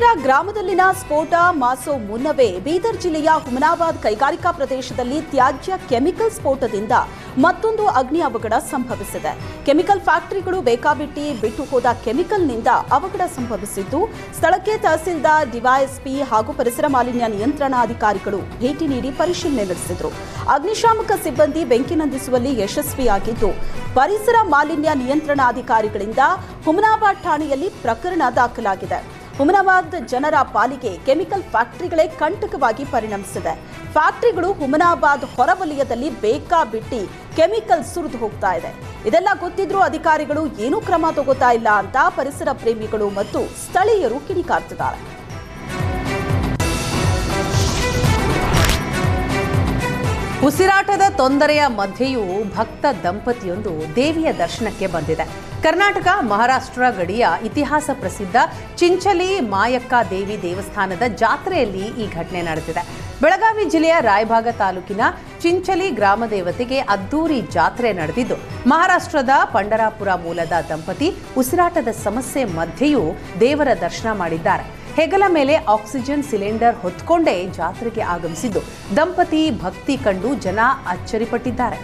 ಉಜಿರ ಗ್ರಾಮದಲ್ಲಿನ ಸ್ಫೋಟ ಮಾಸೋ ಮುನ್ನವೇ ಬೀದರ್ ಜಿಲ್ಲೆಯ ಹುಮನಾಬಾದ್ ಕೈಗಾರಿಕಾ ಪ್ರದೇಶದಲ್ಲಿ ತ್ಯಾಜ್ಯ ಕೆಮಿಕಲ್ ಸ್ಫೋಟದಿಂದ ಮತ್ತೊಂದು ಅಗ್ನಿ ಅವಘಡ ಸಂಭವಿಸಿದೆ. ಕೆಮಿಕಲ್ ಫ್ಯಾಕ್ಟರಿಗಳು ಬೇಕಾಬಿಟ್ಟಿ ಬಿಟ್ಟು ಹೋದ ಕೆಮಿಕಲ್ನಿಂದ ಅವಘಡ ಸಂಭವಿಸಿದ್ದು, ಸ್ಥಳಕ್ಕೆ ತಹಸೀಲ್ದಾರ್, ಡಿವೈಎಸ್ಪಿ ಹಾಗೂ ಪರಿಸರ ಮಾಲಿನ್ಯ ನಿಯಂತ್ರಣಾಧಿಕಾರಿಗಳು ಭೇಟಿ ನೀಡಿ ಪರಿಶೀಲನೆ ನಡೆಸಿದರು. ಅಗ್ನಿಶಾಮಕ ಸಿಬ್ಬಂದಿ ಬೆಂಕಿ ನಂದಿಸುವಲ್ಲಿ ಯಶಸ್ವಿಯಾಗಿದ್ದು, ಪರಿಸರ ಮಾಲಿನ್ಯ ನಿಯಂತ್ರಣಾಧಿಕಾರಿಗಳಿಂದ ಹುಮನಾಬಾದ್ ಠಾಣೆಯಲ್ಲಿ ಪ್ರಕರಣ ದಾಖಲಾಗಿದೆ. ಹುಮನಾಬಾದ್ ಜನರ ಪಾಲಿಗೆ ಕೆಮಿಕಲ್ ಫ್ಯಾಕ್ಟರಿಗಳೇ ಕಂಟಕವಾಗಿ ಪರಿಣಮಿಸಿದೆ. ಫ್ಯಾಕ್ಟರಿಗಳು ಹುಮನಾಬಾದ್ ಹೊರವಲಯದಲ್ಲಿ ಬೇಕಾಬಿಟ್ಟಿ ಕೆಮಿಕಲ್ ಸುರಿದು ಹೋಗ್ತಾ ಇದೆ. ಇದೆಲ್ಲ ಗೊತ್ತಿದ್ರೂ ಅಧಿಕಾರಿಗಳು ಏನೂ ಕ್ರಮ ತಗೋತಾ ಇಲ್ಲ ಅಂತ ಪರಿಸರ ಪ್ರೇಮಿಗಳು ಮತ್ತು ಸ್ಥಳೀಯರು ಕಿಡಿಕಾರ್ತಿದ್ದಾರೆ. ಉಸಿರಾಟದ ತೊಂದರೆಯ ಮಧ್ಯೆಯೂ ಭಕ್ತ ದಂಪತಿಯೊಂದು ದೇವಿಯ ದರ್ಶನಕ್ಕೆ ಬಂದಿದೆ. ಕರ್ನಾಟಕ ಮಹಾರಾಷ್ಟ್ರ ಗಡಿಯ ಇತಿಹಾಸ ಪ್ರಸಿದ್ಧ ಚಿಂಚಲಿ ಮಾಯಕ್ಕ ದೇವಿ ದೇವಸ್ಥಾನದ ಜಾತ್ರೆಯಲ್ಲಿ ಈ ಘಟನೆ ನಡೆದಿದೆ. ಬೆಳಗಾವಿ ಜಿಲ್ಲೆಯ ರಾಯಭಾಗ ತಾಲೂಕಿನ ಚಿಂಚಲಿ ಗ್ರಾಮ ದೇವತೆಗೆ ಅದ್ದೂರಿ ಜಾತ್ರೆ ನಡೆದಿದ್ದು, ಮಹಾರಾಷ್ಟ್ರದ ಪಂಡರಾಪುರ ಮೂಲದ ದಂಪತಿ ಉಸಿರಾಟದ ಸಮಸ್ಯೆ ಮಧ್ಯೆಯೂ ದೇವರ ದರ್ಶನ ಮಾಡಿದ್ದಾರೆ. ಹೆಗಲ ಮೇಲೆ ಆಕ್ಸಿಜನ್ ಸಿಲಿಂಡರ್ ಹೊತ್ಕೊಂಡೇ ಜಾತ್ರೆಗೆ ಆಗಮಿಸಿದ್ದು, ದಂಪತಿ ಭಕ್ತಿ ಕಂಡು ಜನ ಅಚ್ಚರಿಪಟ್ಟಿದ್ದಾರೆ.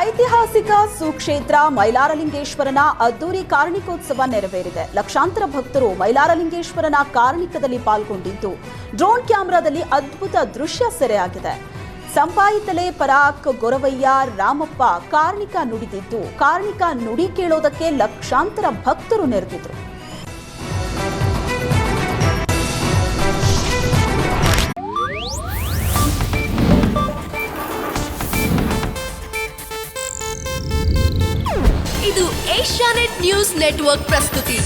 ಐತಿಹಾಸಿಕ ಸುಕ್ಷೇತ್ರ ಮೈಲಾರಲಿಂಗೇಶ್ವರನ ಅದ್ದೂರಿ ಕಾರ್ಣಿಕೋತ್ಸವ ನೆರವೇರಿದೆ. ಲಕ್ಷಾಂತರ ಭಕ್ತರು ಮೈಲಾರಲಿಂಗೇಶ್ವರನ ಕಾರ್ಣಿಕದಲ್ಲಿ ಪಾಲ್ಗೊಂಡಿದ್ದು, ಡ್ರೋನ್ ಕ್ಯಾಮೆರಾದಲ್ಲಿ ಅದ್ಭುತ ದೃಶ್ಯ ಸೆರೆಯಾಗಿದೆ. ಸಂಪಾಯಿತಲೆ ಪರಾಕ್ ಗೊರವಯ್ಯ ರಾಮಪ್ಪ ಕಾರ್ಣಿಕ ನುಡಿದಿದ್ದು, ಕಾರ್ಣಿಕ ನುಡಿ ಕೇಳೋದಕ್ಕೆ ಲಕ್ಷಾಂತರ ಭಕ್ತರು ನೆರೆದಿದ್ರು. ಇದು ಏಷ್ಯಾನೆಟ್ ನ್ಯೂಸ್ ನೆಟ್ವರ್ಕ್ ಪ್ರಸ್ತುತಿ.